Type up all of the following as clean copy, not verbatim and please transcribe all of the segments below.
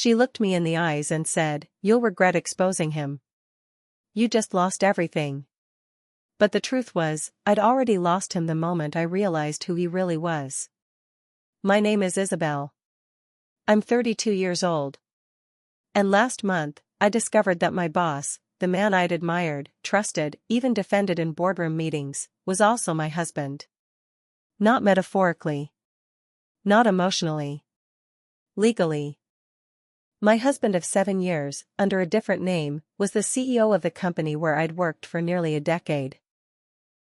She looked me in the eyes and said, "You'll regret exposing him. You just lost everything." But the truth was, I'd already lost him the moment I realized who he really was. My name is Isabel. I'm 32 years old. And last month, I discovered that my boss, the man I'd admired, trusted, even defended in boardroom meetings, was also my husband. Not metaphorically. Not emotionally. Legally. My husband of 7 years, under a different name, was the CEO of the company where I'd worked for nearly a decade.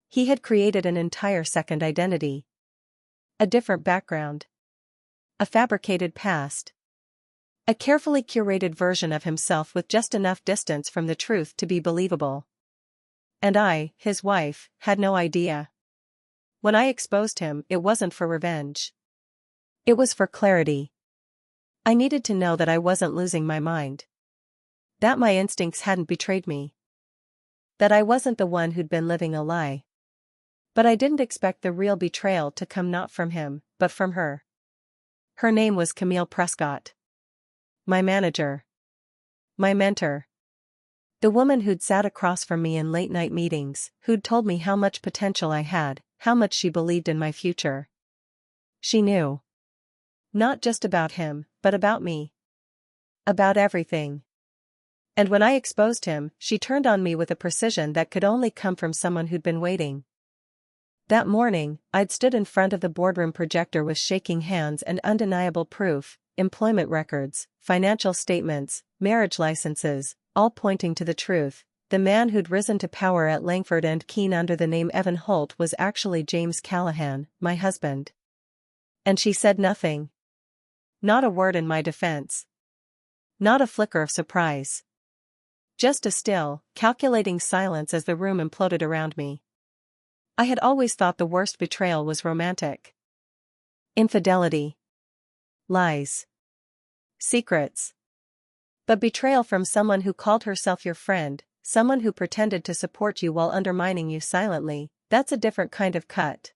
He had created an entire second identity. A different background. A fabricated past. A carefully curated version of himself with just enough distance from the truth to be believable. And I, his wife, had no idea. When I exposed him, it wasn't for revenge. It was for clarity. I needed to know that I wasn't losing my mind. That my instincts hadn't betrayed me. That I wasn't the one who'd been living a lie. But I didn't expect the real betrayal to come not from him, but from her. Her name was Camille Prescott. My manager. My mentor. The woman who'd sat across from me in late-night meetings, who'd told me how much potential I had, how much she believed in my future. She knew. Not just about him, but about me. About everything. And when I exposed him, she turned on me with a precision that could only come from someone who'd been waiting. That morning, I'd stood in front of the boardroom projector with shaking hands and undeniable proof, employment records, financial statements, marriage licenses, all pointing to the truth. The man who'd risen to power at Langford and Keene under the name Evan Holt was actually James Callahan, my husband. And she said nothing. Not a word in my defense. Not a flicker of surprise. Just a still, calculating silence as the room imploded around me. I had always thought the worst betrayal was romantic. Infidelity. Lies. Secrets. But betrayal from someone who called herself your friend, someone who pretended to support you while undermining you silently, that's a different kind of cut.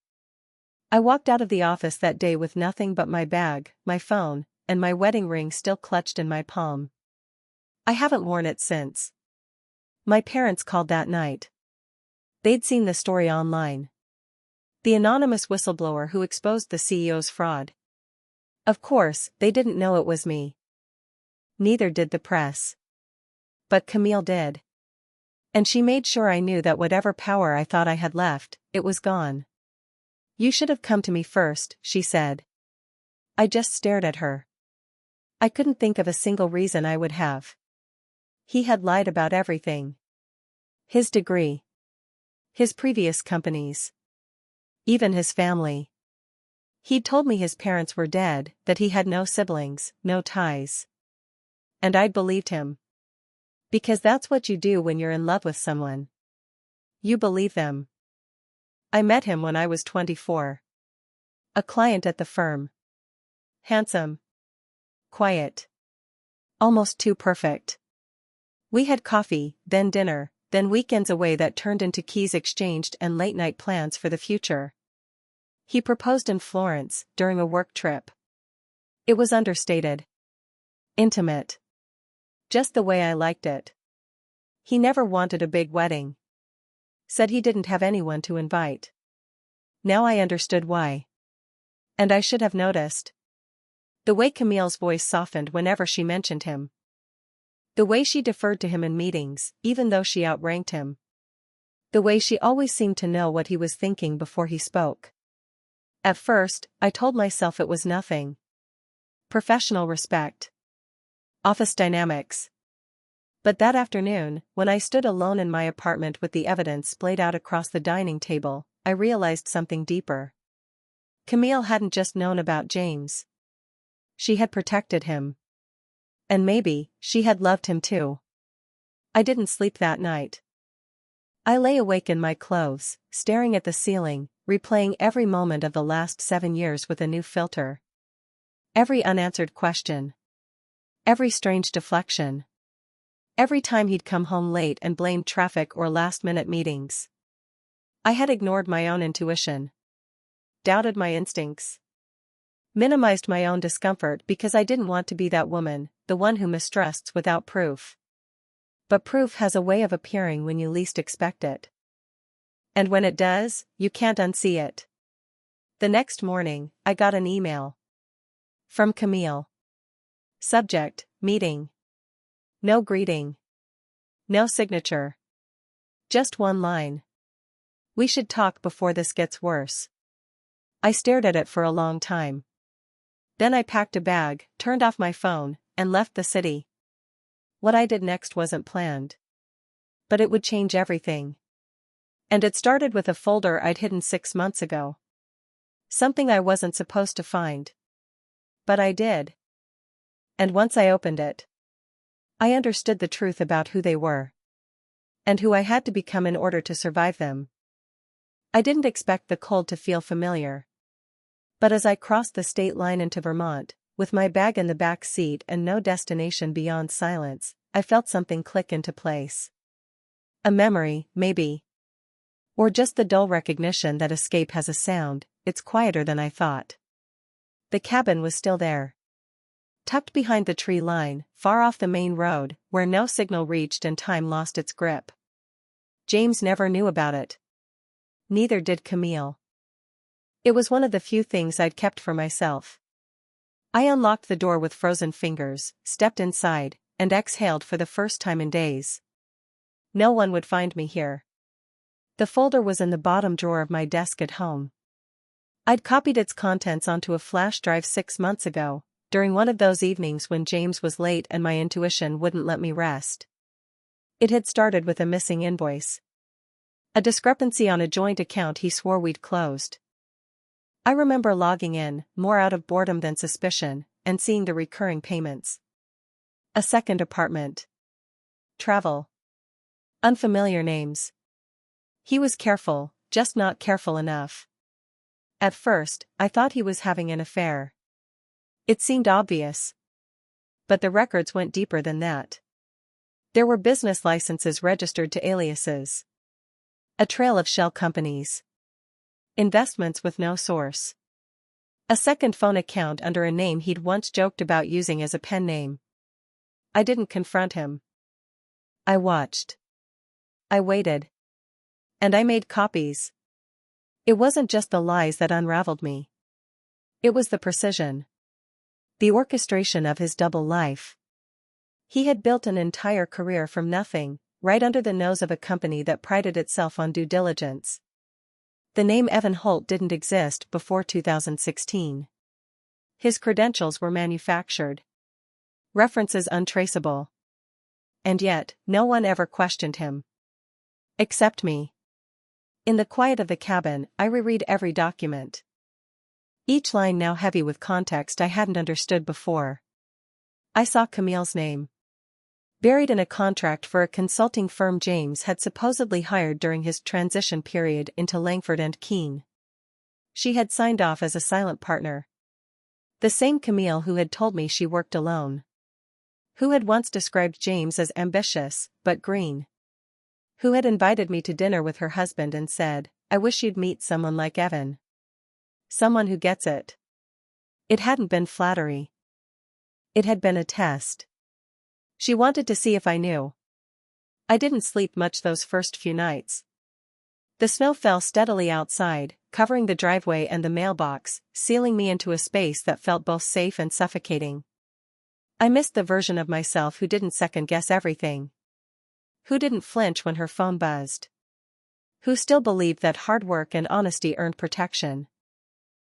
I walked out of the office that day with nothing but my bag, my phone, and my wedding ring still clutched in my palm. I haven't worn it since. My parents called that night. They'd seen the story online. The anonymous whistleblower who exposed the CEO's fraud. Of course, they didn't know it was me. Neither did the press. But Camille did. And she made sure I knew that whatever power I thought I had left, it was gone. "You should have come to me first," she said. I just stared at her. I couldn't think of a single reason I would have. He had lied about everything. His degree. His previous companies. Even his family. He'd told me his parents were dead, that he had no siblings, no ties. And I'd believed him. Because that's what you do when you're in love with someone. You believe them. I met him when I was 24. A client at the firm. Handsome. Quiet. Almost too perfect. We had coffee, then dinner, then weekends away that turned into keys exchanged and late-night plans for the future. He proposed in Florence, during a work trip. It was understated. Intimate. Just the way I liked it. He never wanted a big wedding. Said he didn't have anyone to invite. Now I understood why. And I should have noticed. The way Camille's voice softened whenever she mentioned him. The way she deferred to him in meetings, even though she outranked him. The way she always seemed to know what he was thinking before he spoke. At first, I told myself it was nothing. Professional respect. Office dynamics. But that afternoon, when I stood alone in my apartment with the evidence splayed out across the dining table, I realized something deeper. Camille hadn't just known about James. She had protected him. And maybe, she had loved him too. I didn't sleep that night. I lay awake in my clothes, staring at the ceiling, replaying every moment of the last 7 years with a new filter. Every unanswered question. Every strange deflection. Every time he'd come home late and blamed traffic or last-minute meetings. I had ignored my own intuition. Doubted my instincts. Minimized my own discomfort because I didn't want to be that woman, the one who mistrusts without proof. But proof has a way of appearing when you least expect it. And when it does, you can't unsee it. The next morning, I got an email. From Camille. Subject, meeting. No greeting. No signature. Just one line. We should talk before this gets worse. I stared at it for a long time. Then I packed a bag, turned off my phone, and left the city. What I did next wasn't planned. But it would change everything. And it started with a folder I'd hidden 6 months ago. Something I wasn't supposed to find. But I did. And once I opened it, I understood the truth about who they were. And who I had to become in order to survive them. I didn't expect the cold to feel familiar. But as I crossed the state line into Vermont, with my bag in the back seat and no destination beyond silence, I felt something click into place. A memory, maybe. Or just the dull recognition that escape has a sound. It's quieter than I thought. The cabin was still there. Tucked behind the tree line, far off the main road, where no signal reached and time lost its grip. James never knew about it. Neither did Camille. It was one of the few things I'd kept for myself. I unlocked the door with frozen fingers, stepped inside, and exhaled for the first time in days. No one would find me here. The folder was in the bottom drawer of my desk at home. I'd copied its contents onto a flash drive 6 months ago, during one of those evenings when James was late and my intuition wouldn't let me rest. It had started with a missing invoice. A discrepancy on a joint account he swore we'd closed. I remember logging in, more out of boredom than suspicion, and seeing the recurring payments. A second apartment. Travel. Unfamiliar names. He was careful, just not careful enough. At first, I thought he was having an affair. It seemed obvious. But the records went deeper than that. There were business licenses registered to aliases. A trail of shell companies. Investments with no source. A second phone account under a name he'd once joked about using as a pen name. I didn't confront him. I watched. I waited. And I made copies. It wasn't just the lies that unraveled me. It was the precision. The orchestration of his double life. He had built an entire career from nothing, right under the nose of a company that prided itself on due diligence. The name Evan Holt didn't exist before 2016. His credentials were manufactured. References untraceable. And yet, no one ever questioned him. Except me. In the quiet of the cabin, I reread every document. Each line now heavy with context I hadn't understood before. I saw Camille's name. Buried in a contract for a consulting firm James had supposedly hired during his transition period into Langford and Keene. She had signed off as a silent partner. The same Camille who had told me she worked alone. Who had once described James as ambitious, but green. Who had invited me to dinner with her husband and said, "I wish you'd meet someone like Evan. Someone who gets it." It hadn't been flattery. It had been a test. She wanted to see if I knew. I didn't sleep much those first few nights. The snow fell steadily outside, covering the driveway and the mailbox, sealing me into a space that felt both safe and suffocating. I missed the version of myself who didn't second-guess everything. Who didn't flinch when her phone buzzed. Who still believed that hard work and honesty earned protection.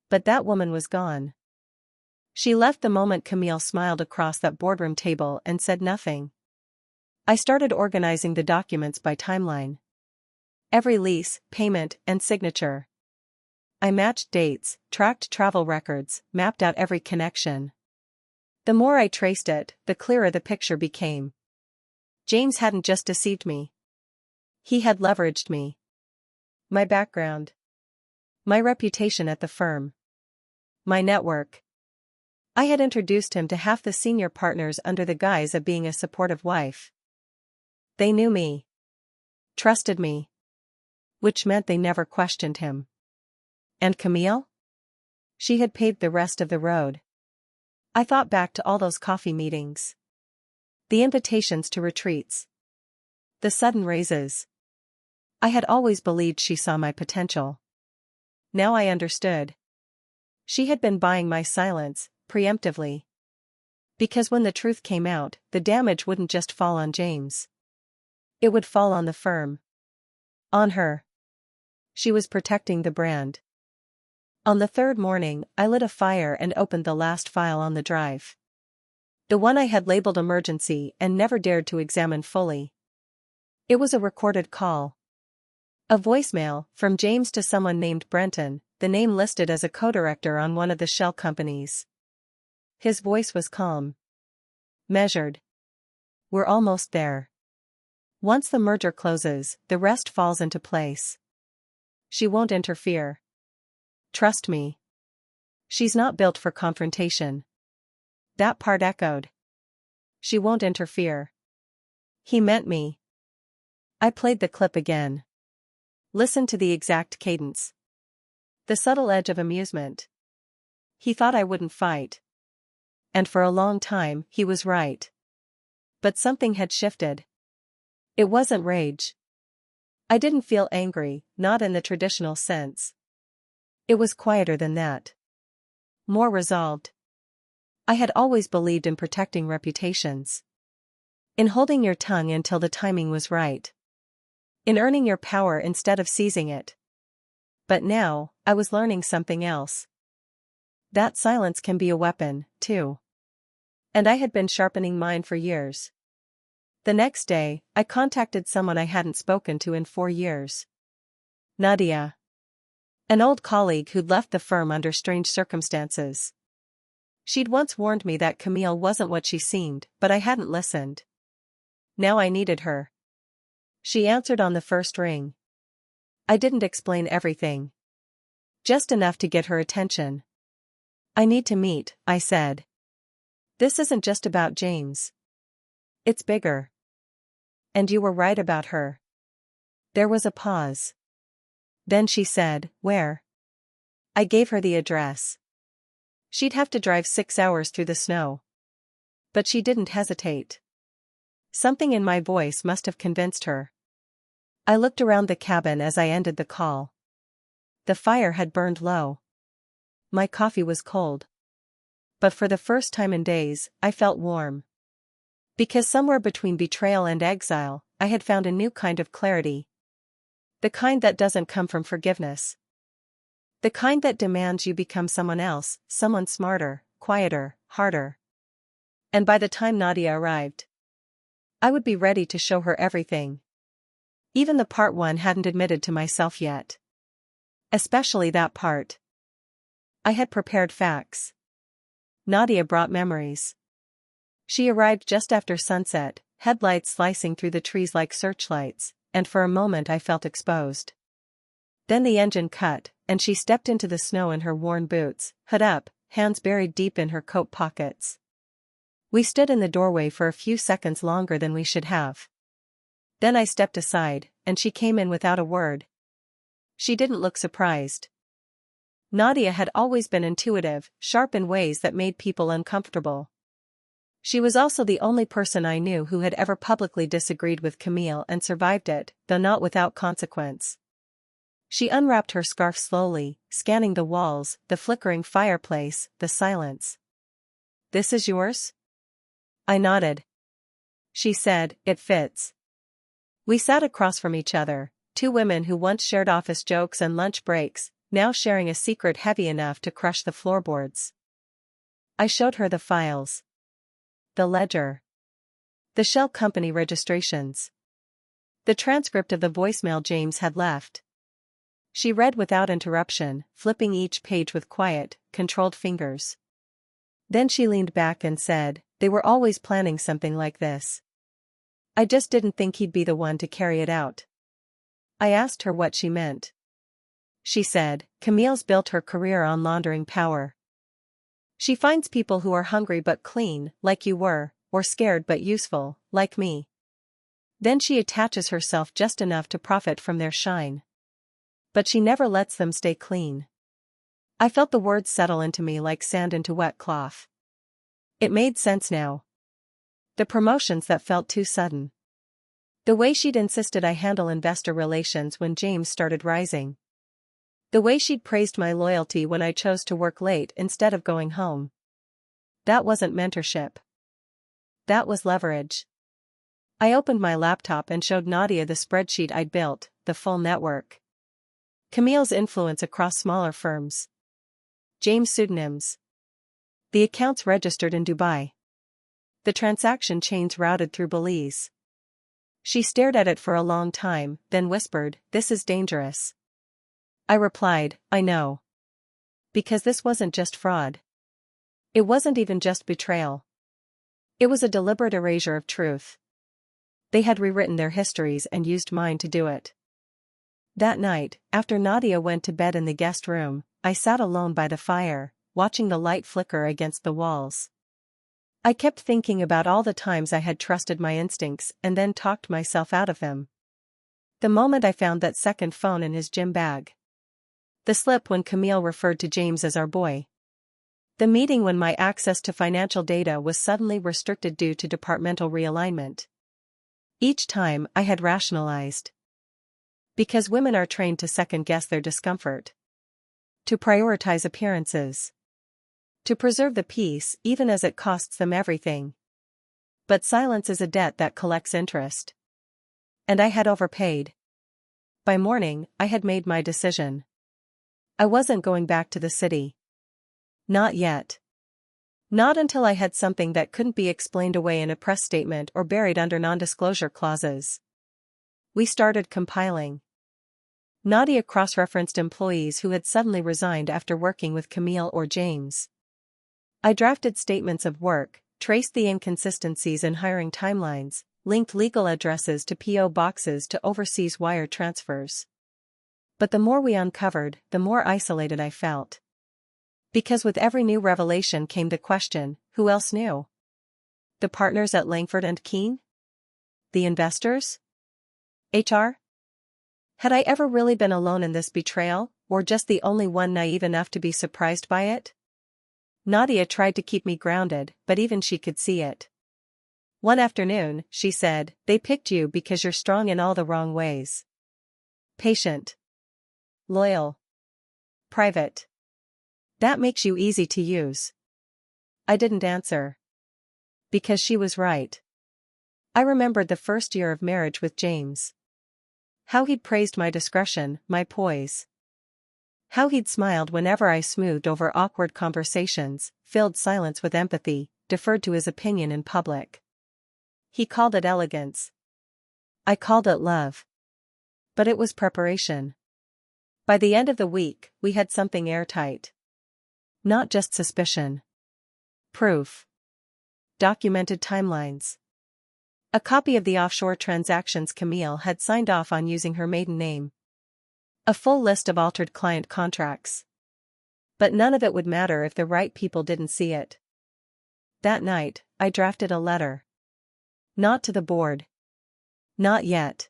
But that woman was gone. She left the moment Camille smiled across that boardroom table and said nothing. I started organizing the documents by timeline. Every lease, payment, and signature. I matched dates, tracked travel records, mapped out every connection. The more I traced it, the clearer the picture became. James hadn't just deceived me. He had leveraged me. My background. My reputation at the firm. My network. I had introduced him to half the senior partners under the guise of being a supportive wife. They knew me. Trusted me. Which meant they never questioned him. And Camille? She had paved the rest of the road. I thought back to all those coffee meetings. The invitations to retreats. The sudden raises. I had always believed she saw my potential. Now I understood. She had been buying my silence, preemptively. Because when the truth came out, the damage wouldn't just fall on James. It would fall on the firm. On her. She was protecting the brand. On the third morning, I lit a fire and opened the last file on the drive. The one I had labeled emergency and never dared to examine fully. It was a recorded call. A voicemail, from James to someone named Brenton, the name listed as a co-director on one of the shell companies. His voice was calm. Measured. We're almost there. Once the merger closes, the rest falls into place. She won't interfere. Trust me. She's not built for confrontation. That part echoed. She won't interfere. He meant me. I played the clip again. Listen to the exact cadence. The subtle edge of amusement. He thought I wouldn't fight. And for a long time, he was right. But something had shifted. It wasn't rage. I didn't feel angry, not in the traditional sense. It was quieter than that. More resolved. I had always believed in protecting reputations. In holding your tongue until the timing was right. In earning your power instead of seizing it. But now, I was learning something else. That silence can be a weapon, too. And I had been sharpening mine for years. The next day, I contacted someone I hadn't spoken to in 4 years. Nadia. An old colleague who'd left the firm under strange circumstances. She'd once warned me that Camille wasn't what she seemed, but I hadn't listened. Now I needed her. She answered on the first ring. I didn't explain everything. Just enough to get her attention. I need to meet, I said. This isn't just about James. It's bigger. And you were right about her. There was a pause. Then she said, where? I gave her the address. She'd have to drive 6 hours through the snow. But she didn't hesitate. Something in my voice must have convinced her. I looked around the cabin as I ended the call. The fire had burned low. My coffee was cold. But for the first time in days, I felt warm. Because somewhere between betrayal and exile, I had found a new kind of clarity. The kind that doesn't come from forgiveness. The kind that demands you become someone else, someone smarter, quieter, harder. And by the time Nadia arrived, I would be ready to show her everything. Even the part one hadn't admitted to myself yet. Especially that part. I had prepared facts. Nadia brought memories. She arrived just after sunset, headlights slicing through the trees like searchlights, and for a moment I felt exposed. Then the engine cut, and she stepped into the snow in her worn boots, hood up, hands buried deep in her coat pockets. We stood in the doorway for a few seconds longer than we should have. Then I stepped aside, and she came in without a word. She didn't look surprised. Nadia had always been intuitive, sharp in ways that made people uncomfortable. She was also the only person I knew who had ever publicly disagreed with Camille and survived it, though not without consequence. She unwrapped her scarf slowly, scanning the walls, the flickering fireplace, the silence. This is yours? I nodded. She said, it fits. We sat across from each other, 2 women who once shared office jokes and lunch breaks, now sharing a secret heavy enough to crush the floorboards. I showed her the files. The ledger. The shell company registrations. The transcript of the voicemail James had left. She read without interruption, flipping each page with quiet, controlled fingers. Then she leaned back and said, they were always planning something like this. I just didn't think he'd be the one to carry it out. I asked her what she meant. She said, Camille's built her career on laundering power. She finds people who are hungry but clean, like you were, or scared but useful, like me. Then she attaches herself just enough to profit from their shine. But she never lets them stay clean. I felt the words settle into me like sand into wet cloth. It made sense now. The promotions that felt too sudden. The way she'd insisted I handle investor relations when James started rising. The way she'd praised my loyalty when I chose to work late instead of going home. That wasn't mentorship. That was leverage. I opened my laptop and showed Nadia the spreadsheet I'd built, the full network. Camille's influence across smaller firms. James' pseudonyms. The accounts registered in Dubai. The transaction chains routed through Belize. She stared at it for a long time, then whispered, "This is dangerous." I replied, "I know. Because this wasn't just fraud. It wasn't even just betrayal. It was a deliberate erasure of truth. They had rewritten their histories and used mine to do it." That night, after Nadia went to bed in the guest room, I sat alone by the fire, watching the light flicker against the walls. I kept thinking about all the times I had trusted my instincts and then talked myself out of them. The moment I found that second phone in his gym bag. The slip when Camille referred to James as our boy. The meeting when my access to financial data was suddenly restricted due to departmental realignment. Each time, I had rationalized. Because women are trained to second-guess their discomfort. To prioritize appearances. To preserve the peace even as it costs them everything. But silence is a debt that collects interest. And I had overpaid. By morning, I had made my decision. I wasn't going back to the city. Not yet. Not until I had something that couldn't be explained away in a press statement or buried under non-disclosure clauses. We started compiling. Nadia cross-referenced employees who had suddenly resigned after working with Camille or James. I drafted statements of work, traced the inconsistencies in hiring timelines, linked legal addresses to P.O. boxes to overseas wire transfers. But the more we uncovered, the more isolated I felt. Because with every new revelation came the question, who else knew? The partners at Langford and Keene? The investors? HR? Had I ever really been alone in this betrayal, or just the only one naive enough to be surprised by it? Nadia tried to keep me grounded, but even she could see it. One afternoon, she said, "They picked you because you're strong in all the wrong ways. Patient. Loyal. Private. That makes you easy to use." I didn't answer. Because she was right. I remembered the first year of marriage with James. How he'd praised my discretion, my poise. How he'd smiled whenever I smoothed over awkward conversations, filled silence with empathy, deferred to his opinion in public. He called it elegance. I called it love. But it was preparation. By the end of the week, we had something airtight. Not just suspicion. Proof. Documented timelines. A copy of the offshore transactions Camille had signed off on using her maiden name. A full list of altered client contracts. But none of it would matter if the right people didn't see it. That night, I drafted a letter. Not to the board. Not yet.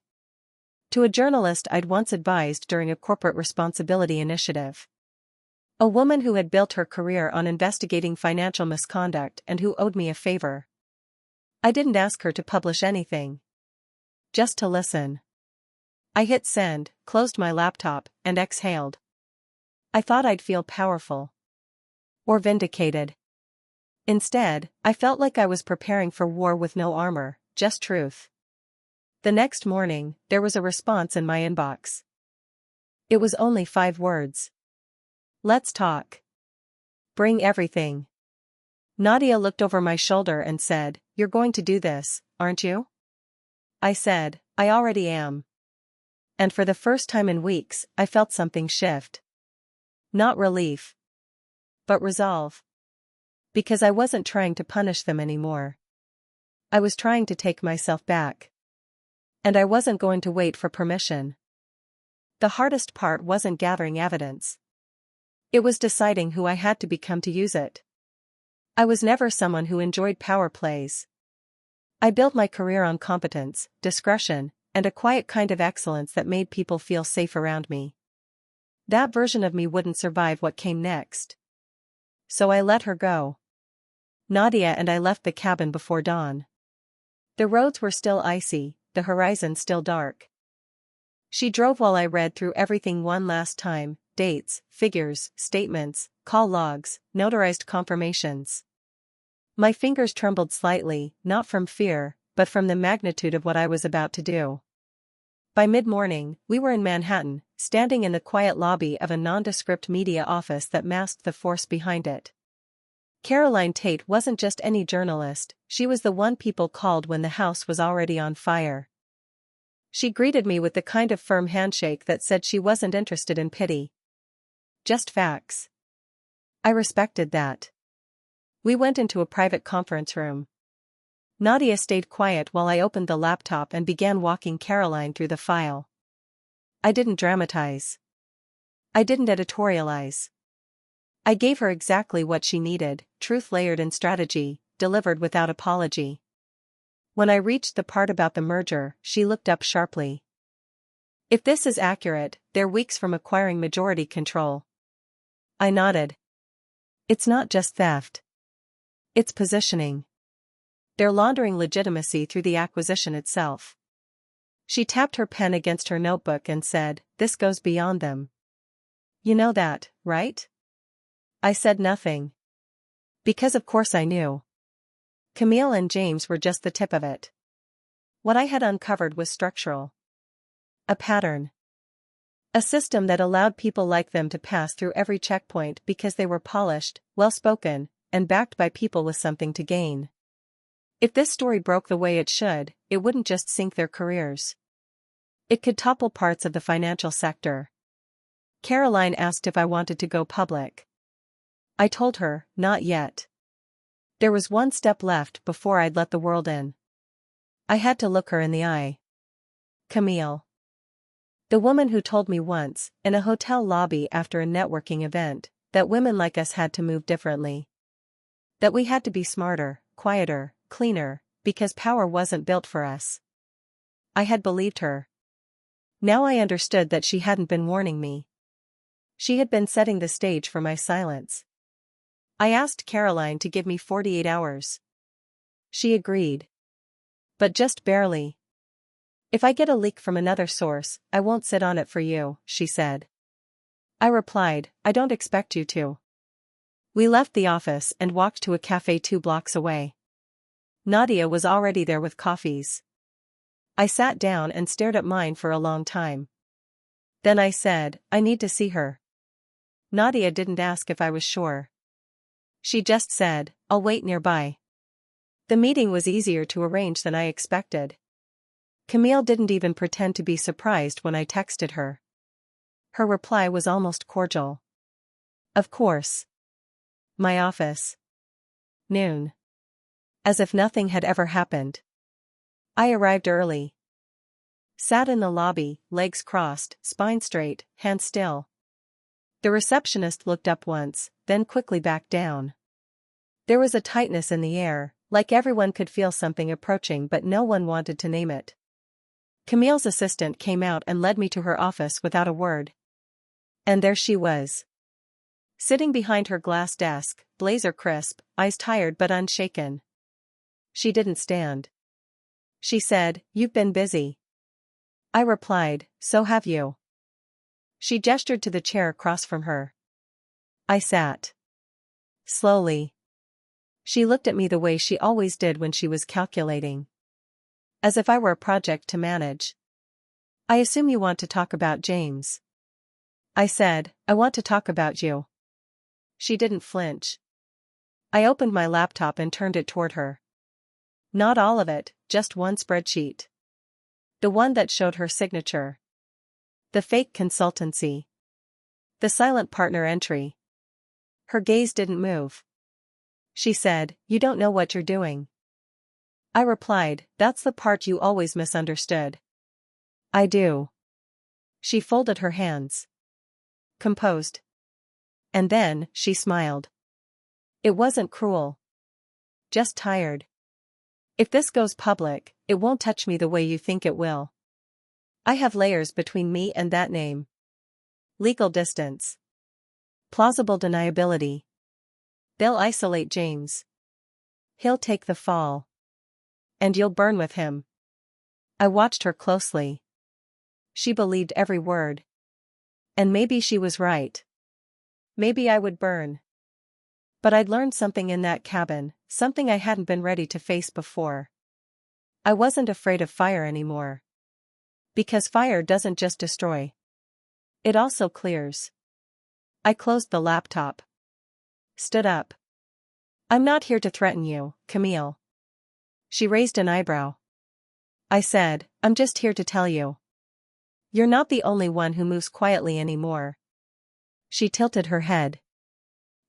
To a journalist I'd once advised during a corporate responsibility initiative. A woman who had built her career on investigating financial misconduct and who owed me a favor. I didn't ask her to publish anything. Just to listen. I hit send, closed my laptop, and exhaled. I thought I'd feel powerful. Or vindicated. Instead, I felt like I was preparing for war with no armor, just truth. The next morning, there was a response in my inbox. It was only 5 words. "Let's talk. Bring everything." Nadia looked over my shoulder and said, "You're going to do this, aren't you?" I said, "I already am." And for the first time in weeks, I felt something shift. Not relief. But resolve. Because I wasn't trying to punish them anymore. I was trying to take myself back. And I wasn't going to wait for permission. The hardest part wasn't gathering evidence. It was deciding who I had to become to use it. I was never someone who enjoyed power plays. I built my career on competence, discretion, and a quiet kind of excellence that made people feel safe around me. That version of me wouldn't survive what came next. So I let her go. Nadia and I left the cabin before dawn. The roads were still icy, the horizon still dark. She drove while I read through everything one last time: dates, figures, statements, call logs, notarized confirmations. My fingers trembled slightly, not from fear, but from the magnitude of what I was about to do. By mid-morning, we were in Manhattan, standing in the quiet lobby of a nondescript media office that masked the force behind it. Caroline Tate wasn't just any journalist, she was the one people called when the house was already on fire. She greeted me with the kind of firm handshake that said she wasn't interested in pity. Just facts. I respected that. We went into a private conference room. Nadia stayed quiet while I opened the laptop and began walking Caroline through the file. I didn't dramatize. I didn't editorialize. I gave her exactly what she needed: truth layered in strategy, delivered without apology. When I reached the part about the merger, she looked up sharply. If this is accurate, they're weeks from acquiring majority control. I nodded. It's not just theft. It's positioning. They're laundering legitimacy through the acquisition itself. She tapped her pen against her notebook and said, "This goes beyond them. You know that, right?" I said nothing. Because of course I knew. Camille and James were just the tip of it. What I had uncovered was structural. A pattern. A system that allowed people like them to pass through every checkpoint because they were polished, well-spoken, and backed by people with something to gain. If this story broke the way it should, it wouldn't just sink their careers. It could topple parts of the financial sector. Caroline asked if I wanted to go public. I told her, not yet. There was one step left before I'd let the world in. I had to look her in the eye. Camille. The woman who told me once, in a hotel lobby after a networking event, that women like us had to move differently. That we had to be smarter, quieter, cleaner, because power wasn't built for us. I had believed her. Now I understood that she hadn't been warning me. She had been setting the stage for my silence. I asked Caroline to give me 48 hours. She agreed. But just barely. If I get a leak from another source, I won't sit on it for you, she said. I replied, I don't expect you to. We left the office and walked to a cafe 2 blocks away. Nadia was already there with coffees. I sat down and stared at mine for a long time. Then I said, I need to see her. Nadia didn't ask if I was sure. She just said, I'll wait nearby. The meeting was easier to arrange than I expected. Camille didn't even pretend to be surprised when I texted her. Her reply was almost cordial. Of course. My office. Noon. As if nothing had ever happened. I arrived early. Sat in the lobby, legs crossed, spine straight, hands still. The receptionist looked up once, then quickly back down. There was a tightness in the air, like everyone could feel something approaching but no one wanted to name it. Camille's assistant came out and led me to her office without a word. And there she was. Sitting behind her glass desk, blazer crisp, eyes tired but unshaken. She didn't stand. She said, You've been busy. I replied, So have you. She gestured to the chair across from her. I sat. Slowly. She looked at me the way she always did when she was calculating. As if I were a project to manage. I assume you want to talk about James. I said, I want to talk about you. She didn't flinch. I opened my laptop and turned it toward her. Not all of it, just one spreadsheet. The one that showed her signature. The fake consultancy. The silent partner entry. Her gaze didn't move. She said, You don't know what you're doing. I replied, That's the part you always misunderstood. I do. She folded her hands. Composed. And then, she smiled. It wasn't cruel. Just tired. If this goes public, it won't touch me the way you think it will. I have layers between me and that name. Legal distance. Plausible deniability. They'll isolate James. He'll take the fall. And you'll burn with him. I watched her closely. She believed every word. And maybe she was right. Maybe I would burn. But I'd learned something in that cabin, something I hadn't been ready to face before. I wasn't afraid of fire anymore. Because fire doesn't just destroy. It also clears. I closed the laptop. Stood up. I'm not here to threaten you, Camille. She raised an eyebrow. I said, I'm just here to tell you. You're not the only one who moves quietly anymore. She tilted her head.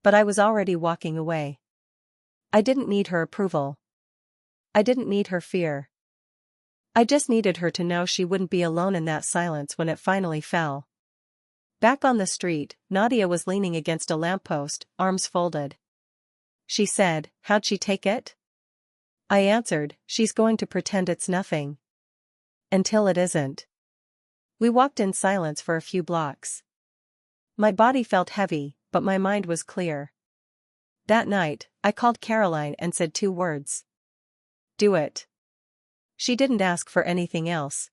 But I was already walking away. I didn't need her approval. I didn't need her fear. I just needed her to know she wouldn't be alone in that silence when it finally fell. Back on the street, Nadia was leaning against a lamppost, arms folded. She said, how'd she take it? I answered, she's going to pretend it's nothing. Until it isn't. We walked in silence for a few blocks. My body felt heavy, but my mind was clear. That night, I called Caroline and said 2 words. Do it. She didn't ask for anything else.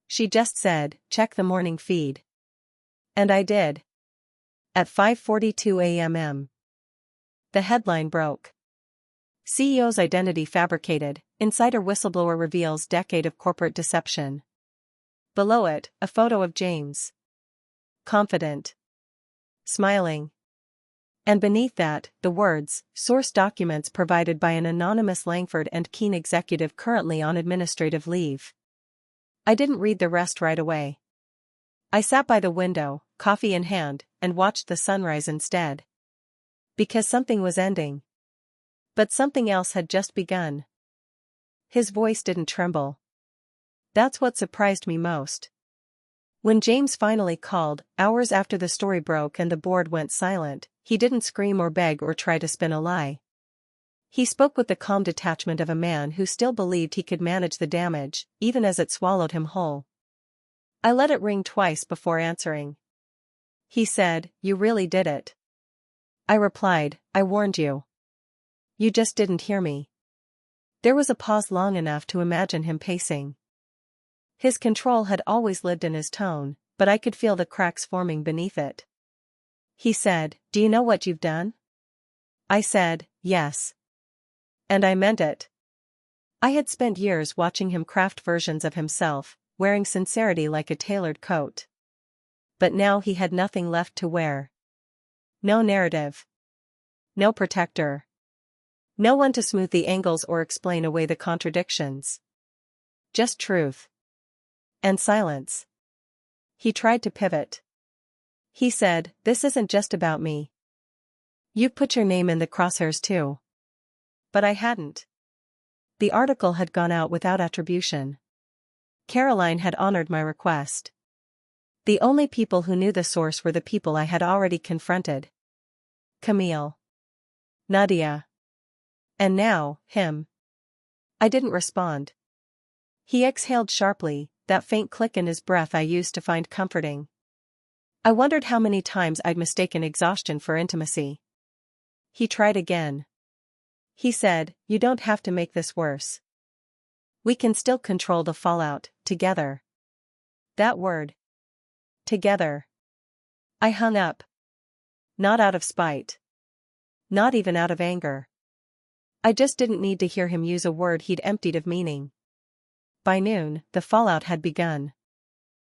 She just said, check the morning feed. And I did. At 5:42 a.m. The headline broke. CEO's identity fabricated, insider whistleblower reveals decade of corporate deception. Below it, a photo of James. Confident. Smiling. And beneath that, the words, source documents provided by an anonymous Langford and Keene executive currently on administrative leave. I didn't read the rest right away. I sat by the window, coffee in hand, and watched the sunrise instead. Because something was ending. But something else had just begun. His voice didn't tremble. That's what surprised me most. When James finally called, hours after the story broke and the board went silent, he didn't scream or beg or try to spin a lie. He spoke with the calm detachment of a man who still believed he could manage the damage, even as it swallowed him whole. I let it ring twice before answering. He said, you really did it. I replied, I warned you. You just didn't hear me. There was a pause long enough to imagine him pacing. His control had always lived in his tone, but I could feel the cracks forming beneath it. He said, do you know what you've done? I said, yes. And I meant it. I had spent years watching him craft versions of himself, wearing sincerity like a tailored coat. But now he had nothing left to wear. No narrative. No protector. No one to smooth the angles or explain away the contradictions. Just truth. And silence. He tried to pivot. He said, this isn't just about me. You've put your name in the crosshairs too. But I hadn't. The article had gone out without attribution. Caroline had honored my request. The only people who knew the source were the people I had already confronted. Camille. Nadia. And now, him. I didn't respond. He exhaled sharply, that faint click in his breath I used to find comforting. I wondered how many times I'd mistaken exhaustion for intimacy. He tried again. He said, you don't have to make this worse. We can still control the fallout, together. That word. Together. I hung up. Not out of spite. Not even out of anger. I just didn't need to hear him use a word he'd emptied of meaning. By noon, the fallout had begun.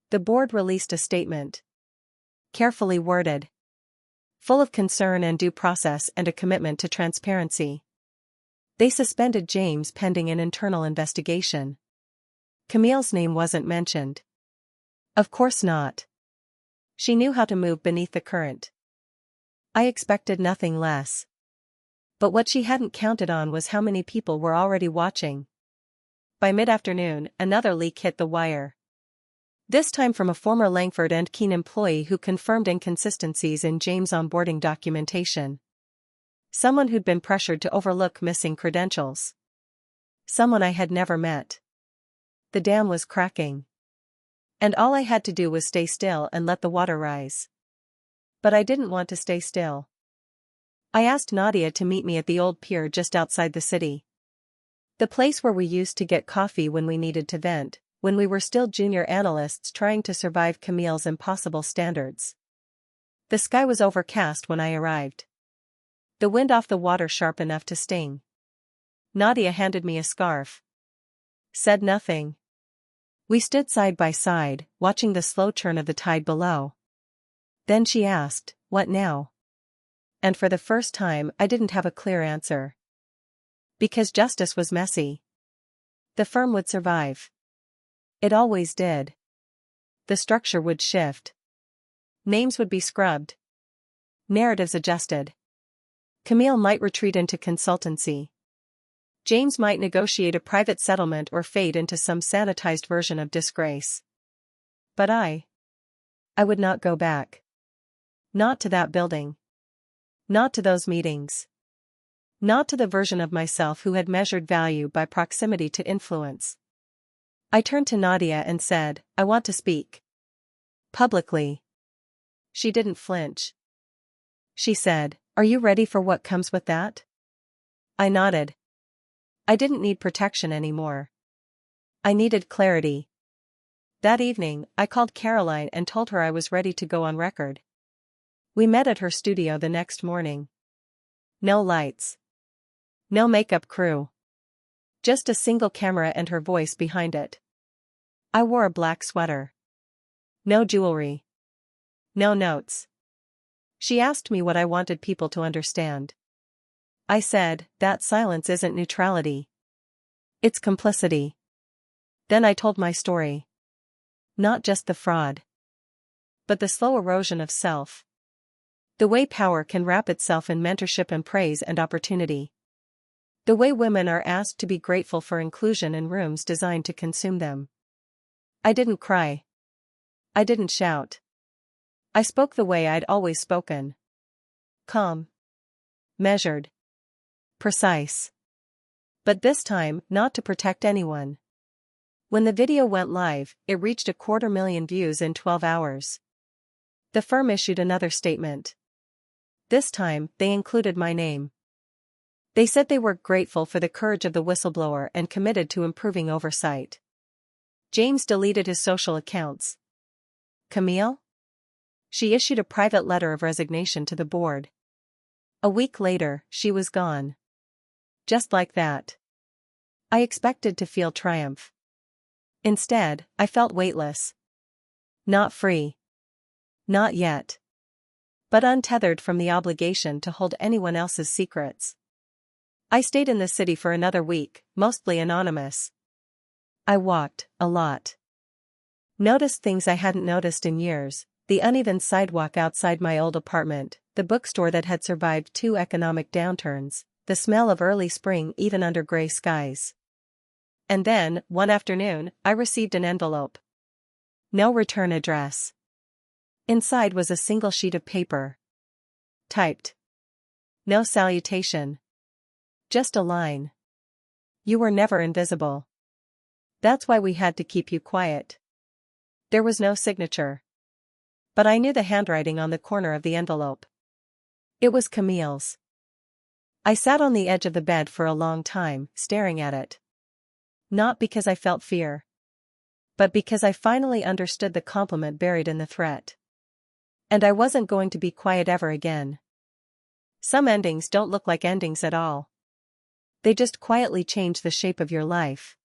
The board released a statement. Carefully worded. Full of concern and due process and a commitment to transparency. They suspended James pending an internal investigation. Camille's name wasn't mentioned. Of course not. She knew how to move beneath the current. I expected nothing less. But what she hadn't counted on was how many people were already watching. By mid-afternoon, another leak hit the wire. This time from a former Langford and Keene employee who confirmed inconsistencies in James' onboarding documentation. Someone who'd been pressured to overlook missing credentials. Someone I had never met. The dam was cracking. And all I had to do was stay still and let the water rise. But I didn't want to stay still. I asked Nadia to meet me at the old pier just outside the city. The place where we used to get coffee when we needed to vent, when we were still junior analysts trying to survive Camille's impossible standards. The sky was overcast when I arrived. The wind off the water sharp enough to sting. Nadia handed me a scarf. Said nothing. We stood side by side, watching the slow churn of the tide below. Then she asked, "What now?" And for the first time I didn't have a clear answer. Because justice was messy. The firm would survive. It always did. The structure would shift. Names would be scrubbed. Narratives adjusted. Camille might retreat into consultancy. James might negotiate a private settlement or fade into some sanitized version of disgrace. But I would not go back. Not to that building. Not to those meetings. Not to the version of myself who had measured value by proximity to influence. I turned to Nadia and said, "I want to speak. Publicly." She didn't flinch. She said, "Are you ready for what comes with that?" I nodded. I didn't need protection anymore. I needed clarity. That evening, I called Caroline and told her I was ready to go on record. We met at her studio the next morning. No lights. No makeup crew. Just a single camera and her voice behind it. I wore a black sweater. No jewelry. No notes. She asked me what I wanted people to understand. I said, "That silence isn't neutrality. It's complicity." Then I told my story. Not just the fraud. But the slow erosion of self. The way power can wrap itself in mentorship and praise and opportunity. The way women are asked to be grateful for inclusion in rooms designed to consume them. I didn't cry. I didn't shout. I spoke the way I'd always spoken. Calm. Measured. Precise. But this time, not to protect anyone. When the video went live, it reached 250,000 views in 12 hours. The firm issued another statement. This time, they included my name. They said they were grateful for the courage of the whistleblower and committed to improving oversight. James deleted his social accounts. Camille? She issued a private letter of resignation to the board. A week later, she was gone. Just like that. I expected to feel triumph. Instead, I felt weightless. Not free. Not yet. But untethered from the obligation to hold anyone else's secrets. I stayed in the city for another week, mostly anonymous. I walked, a lot. Noticed things I hadn't noticed in years, the uneven sidewalk outside my old apartment, the bookstore that had survived 2 economic downturns, the smell of early spring even under gray skies. And then, one afternoon, I received an envelope. No return address. Inside was a single sheet of paper. Typed. No salutation. Just a line. "You were never invisible. That's why we had to keep you quiet." There was no signature. But I knew the handwriting on the corner of the envelope. It was Camille's. I sat on the edge of the bed for a long time, staring at it. Not because I felt fear. But because I finally understood the compliment buried in the threat. And I wasn't going to be quiet ever again. Some endings don't look like endings at all. They just quietly change the shape of your life.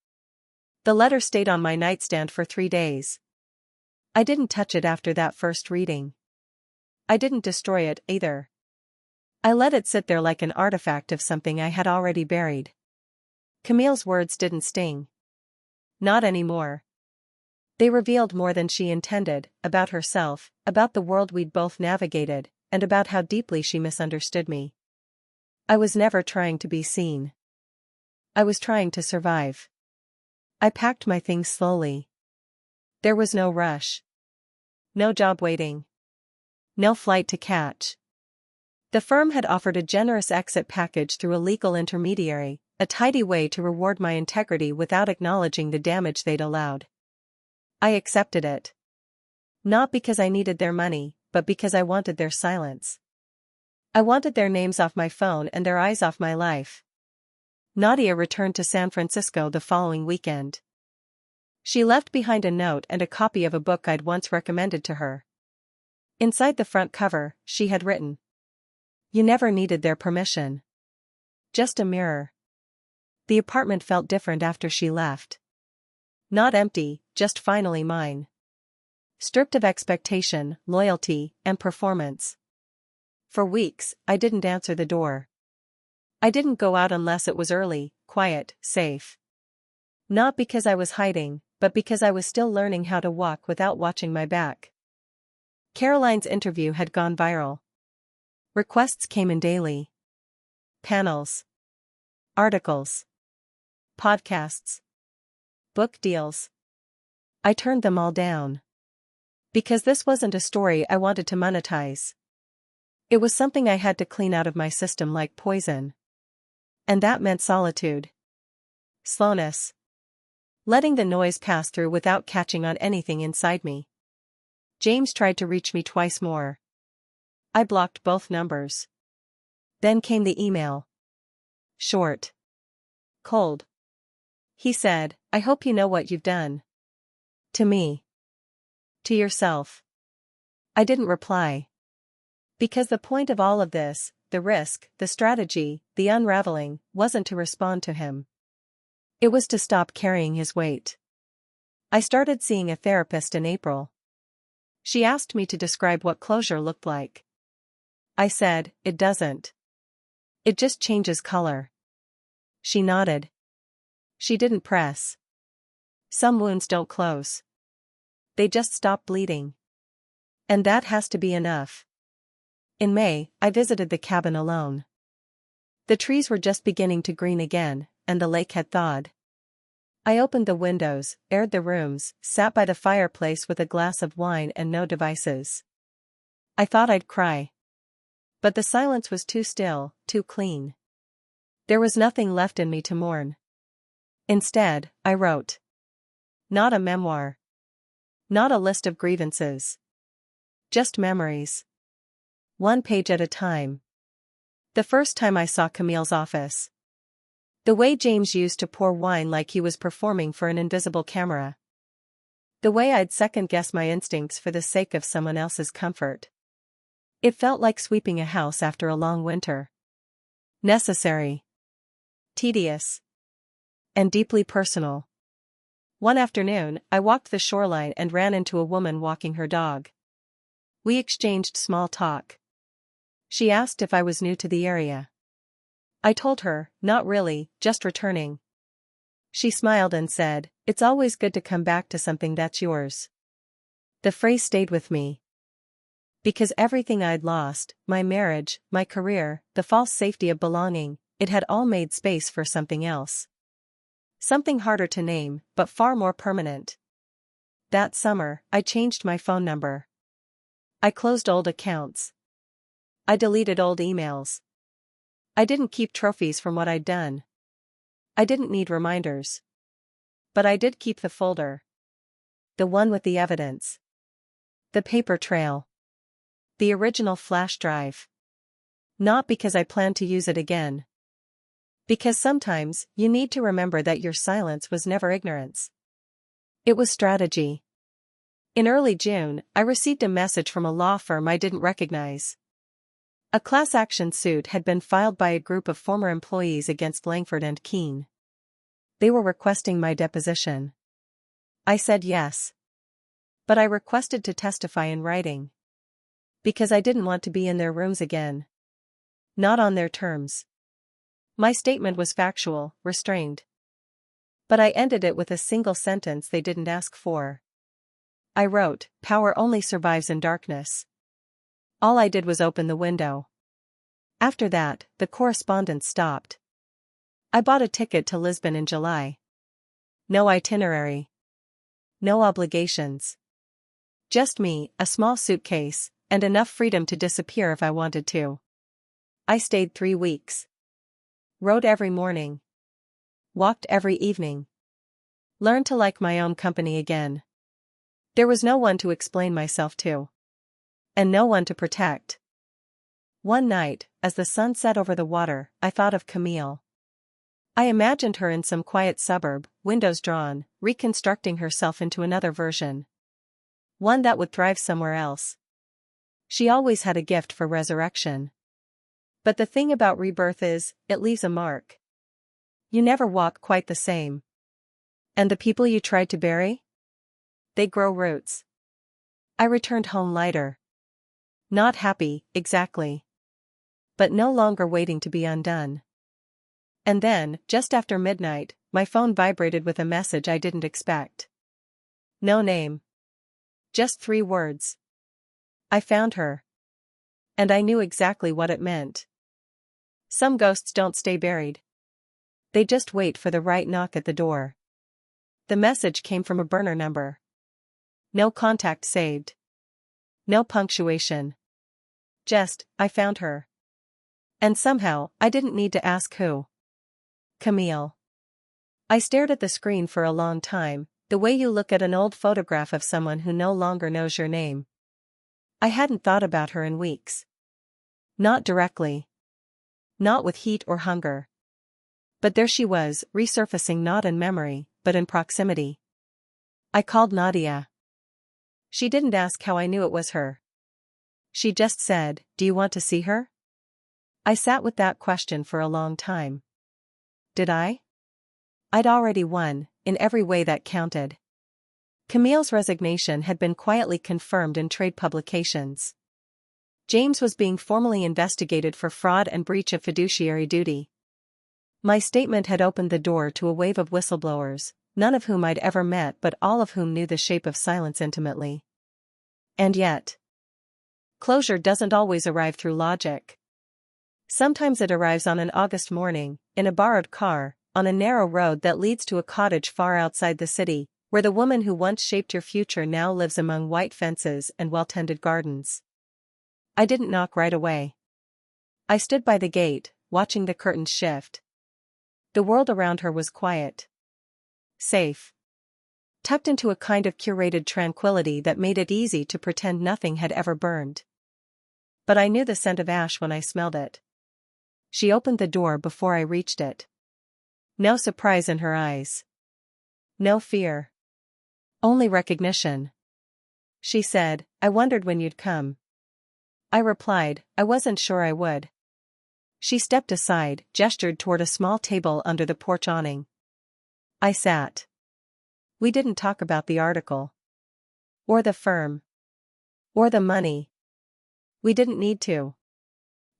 The letter stayed on my nightstand for 3 days. I didn't touch it after that first reading. I didn't destroy it either. I let it sit there like an artifact of something I had already buried. Camille's words didn't sting. Not anymore. They revealed more than she intended, about herself, about the world we'd both navigated, and about how deeply she misunderstood me. I was never trying to be seen. I was trying to survive. I packed my things slowly. There was no rush. No job waiting. No flight to catch. The firm had offered a generous exit package through a legal intermediary, a tidy way to reward my integrity without acknowledging the damage they'd allowed. I accepted it. Not because I needed their money, but because I wanted their silence. I wanted their names off my phone and their eyes off my life. Nadia returned to San Francisco the following weekend. She left behind a note and a copy of a book I'd once recommended to her. Inside the front cover, she had written, "You never needed their permission. Just a mirror." The apartment felt different after she left. Not empty, just finally mine. Stripped of expectation, loyalty, and performance. For weeks, I didn't answer the door. I didn't go out unless it was early, quiet, safe. Not because I was hiding, but because I was still learning how to walk without watching my back. Caroline's interview had gone viral. Requests came in daily. Panels. Articles. Podcasts. Book deals. I turned them all down. Because this wasn't a story I wanted to monetize. It was something I had to clean out of my system like poison. And that meant solitude. Slowness. Letting the noise pass through without catching on anything inside me. James tried to reach me twice more. I blocked both numbers. Then came the email. Short. Cold. He said, "I hope you know what you've done." To me. To yourself. I didn't reply. Because the point of all of this, the risk, the strategy, the unraveling, wasn't to respond to him. It was to stop carrying his weight. I started seeing a therapist in April. She asked me to describe what closure looked like. I said, "It doesn't. It just changes color." She nodded. She didn't press. Some wounds don't close. They just stop bleeding. And that has to be enough. In May, I visited the cabin alone. The trees were just beginning to green again, and the lake had thawed. I opened the windows, aired the rooms, sat by the fireplace with a glass of wine and no devices. I thought I'd cry. But the silence was too still, too clean. There was nothing left in me to mourn. Instead, I wrote. Not a memoir. Not a list of grievances. Just memories. One page at a time. The first time I saw Camille's office. The way James used to pour wine like he was performing for an invisible camera. The way I'd second-guess my instincts for the sake of someone else's comfort. It felt like sweeping a house after a long winter. Necessary. Tedious. And deeply personal. One afternoon, I walked the shoreline and ran into a woman walking her dog. We exchanged small talk. She asked if I was new to the area. I told her, not really, just returning. She smiled and said, "It's always good to come back to something that's yours." The phrase stayed with me. Because everything I'd lost, my marriage, my career, the false safety of belonging, it had all made space for something else. Something harder to name, but far more permanent. That summer, I changed my phone number. I closed old accounts. I deleted old emails. I didn't keep trophies from what I'd done. I didn't need reminders. But I did keep the folder. The one with the evidence. The paper trail. The original flash drive. Not because I planned to use it again. Because sometimes, you need to remember that your silence was never ignorance. It was strategy. In early June, I received a message from a law firm I didn't recognize. A class action suit had been filed by a group of former employees against Langford and Keene. They were requesting my deposition. I said yes. But I requested to testify in writing. Because I didn't want to be in their rooms again. Not on their terms. My statement was factual, restrained. But I ended it with a single sentence they didn't ask for. I wrote, "Power only survives in darkness." All I did was open the window. After that, the correspondence stopped. I bought a ticket to Lisbon in July. No itinerary. No obligations. Just me, a small suitcase, and enough freedom to disappear if I wanted to. I stayed 3 weeks. Rode every morning. Walked every evening. Learned to like my own company again. There was no one to explain myself to. And no one to protect. One night, as the sun set over the water, I thought of Camille. I imagined her in some quiet suburb, windows drawn, reconstructing herself into another version. One that would thrive somewhere else. She always had a gift for resurrection. But the thing about rebirth is, it leaves a mark. You never walk quite the same. And the people you tried to bury? They grow roots. I returned home lighter. Not happy, exactly. But no longer waiting to be undone. And then, just after midnight, my phone vibrated with a message I didn't expect. No name. Just 3 words. I found her. And I knew exactly what it meant. Some ghosts don't stay buried. They just wait for the right knock at the door. The message came from a burner number. No contact saved. No punctuation. Just, I found her. And somehow, I didn't need to ask who. Camille. I stared at the screen for a long time, the way you look at an old photograph of someone who no longer knows your name. I hadn't thought about her in weeks. Not directly. Not with heat or hunger. But there she was, resurfacing not in memory, but in proximity. I called Nadia. She didn't ask how I knew it was her. She just said, "Do you want to see her?" I sat with that question for a long time. Did I? I'd already won, in every way that counted. Camille's resignation had been quietly confirmed in trade publications. James was being formally investigated for fraud and breach of fiduciary duty. My statement had opened the door to a wave of whistleblowers, none of whom I'd ever met but all of whom knew the shape of silence intimately. And yet, closure doesn't always arrive through logic. Sometimes it arrives on an August morning, in a borrowed car, on a narrow road that leads to a cottage far outside the city, where the woman who once shaped your future now lives among white fences and well-tended gardens. I didn't knock right away. I stood by the gate, watching the curtains shift. The world around her was quiet. Safe. Tucked into a kind of curated tranquility that made it easy to pretend nothing had ever burned. But I knew the scent of ash when I smelled it. She opened the door before I reached it. No surprise in her eyes. No fear. Only recognition. She said, "I wondered when you'd come." I replied, "I wasn't sure I would." She stepped aside, gestured toward a small table under the porch awning. I sat. We didn't talk about the article. Or the firm. Or the money. We didn't need to.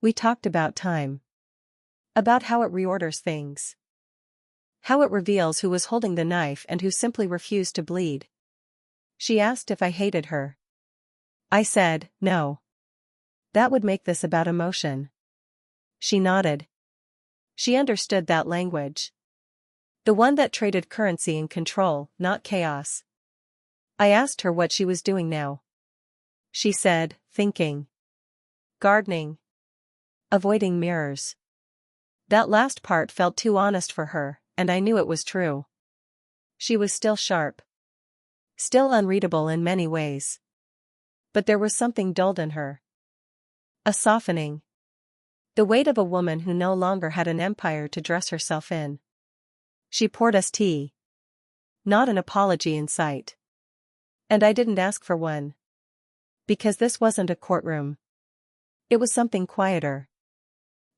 We talked about time. About how it reorders things. How it reveals who was holding the knife and who simply refused to bleed. She asked if I hated her. I said, no. That would make this about emotion. She nodded. She understood that language. The one that traded currency and control, not chaos. I asked her what she was doing now. She said, thinking. Gardening. Avoiding mirrors. That last part felt too honest for her, and I knew it was true. She was still sharp. Still unreadable in many ways. But there was something dulled in her. A softening. The weight of a woman who no longer had an empire to dress herself in. She poured us tea. Not an apology in sight. And I didn't ask for one. Because this wasn't a courtroom. It was something quieter.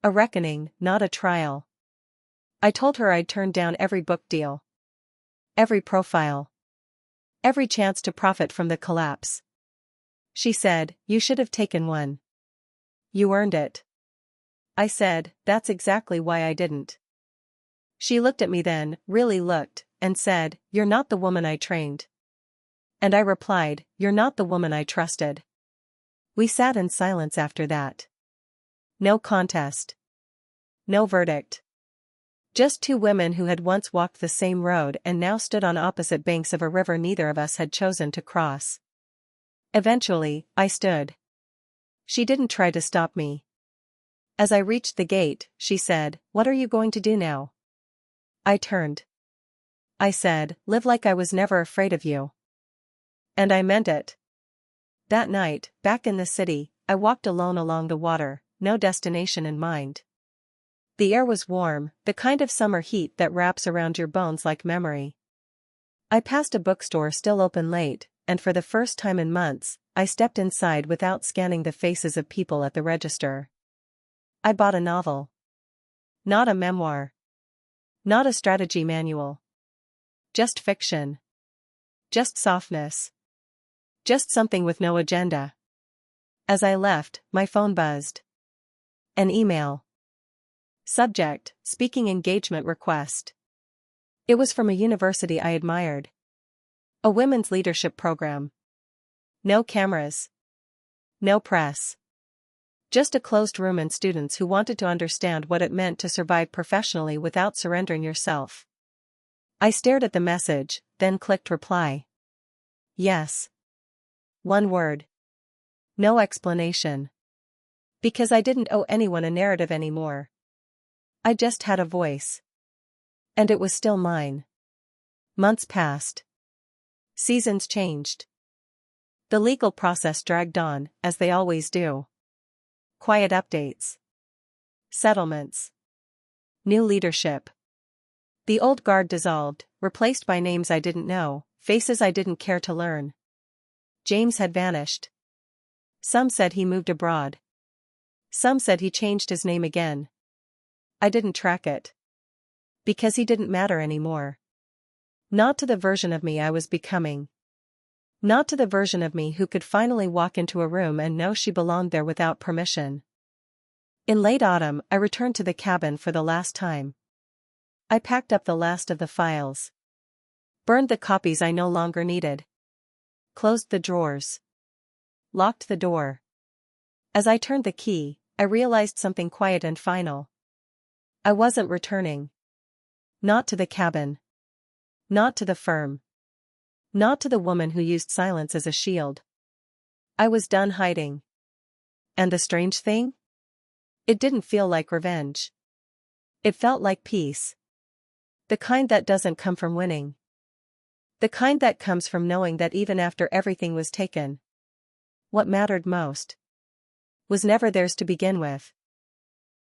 A reckoning, not a trial. I told her I'd turned down every book deal. Every profile. Every chance to profit from the collapse. She said, "You should have taken one. You earned it." I said, "That's exactly why I didn't." She looked at me then, really looked, and said, "You're not the woman I trained." And I replied, "You're not the woman I trusted." We sat in silence after that. No contest. No verdict. Just 2 women who had once walked the same road and now stood on opposite banks of a river neither of us had chosen to cross. Eventually, I stood. She didn't try to stop me. As I reached the gate, she said, "What are you going to do now?" I turned. I said, "Live like I was never afraid of you." And I meant it. That night, back in the city, I walked alone along the water, no destination in mind. The air was warm, the kind of summer heat that wraps around your bones like memory. I passed a bookstore still open late, and for the first time in months, I stepped inside without scanning the faces of people at the register. I bought a novel. Not a memoir. Not a strategy manual. Just fiction. Just softness. Just something with no agenda. As I left, my phone buzzed. An email. Subject: speaking engagement request. It was from a university I admired. A women's leadership program. No cameras. No press. Just a closed room and students who wanted to understand what it meant to survive professionally without surrendering yourself. I stared at the message, then clicked reply. Yes. One word. No explanation. Because I didn't owe anyone a narrative anymore. I just had a voice. And it was still mine. Months passed. Seasons changed. The legal process dragged on, as they always do. Quiet updates. Settlements. New leadership. The old guard dissolved, replaced by names I didn't know, faces I didn't care to learn. James had vanished. Some said he moved abroad. Some said he changed his name again. I didn't track it. Because he didn't matter anymore. Not to the version of me I was becoming. Not to the version of me who could finally walk into a room and know she belonged there without permission. In late autumn, I returned to the cabin for the last time. I packed up the last of the files. Burned the copies I no longer needed. Closed the drawers. Locked the door. As I turned the key, I realized something quiet and final. I wasn't returning. Not to the cabin. Not to the firm. Not to the woman who used silence as a shield. I was done hiding. And the strange thing? It didn't feel like revenge. It felt like peace. The kind that doesn't come from winning. The kind that comes from knowing that even after everything was taken, what mattered most was never theirs to begin with.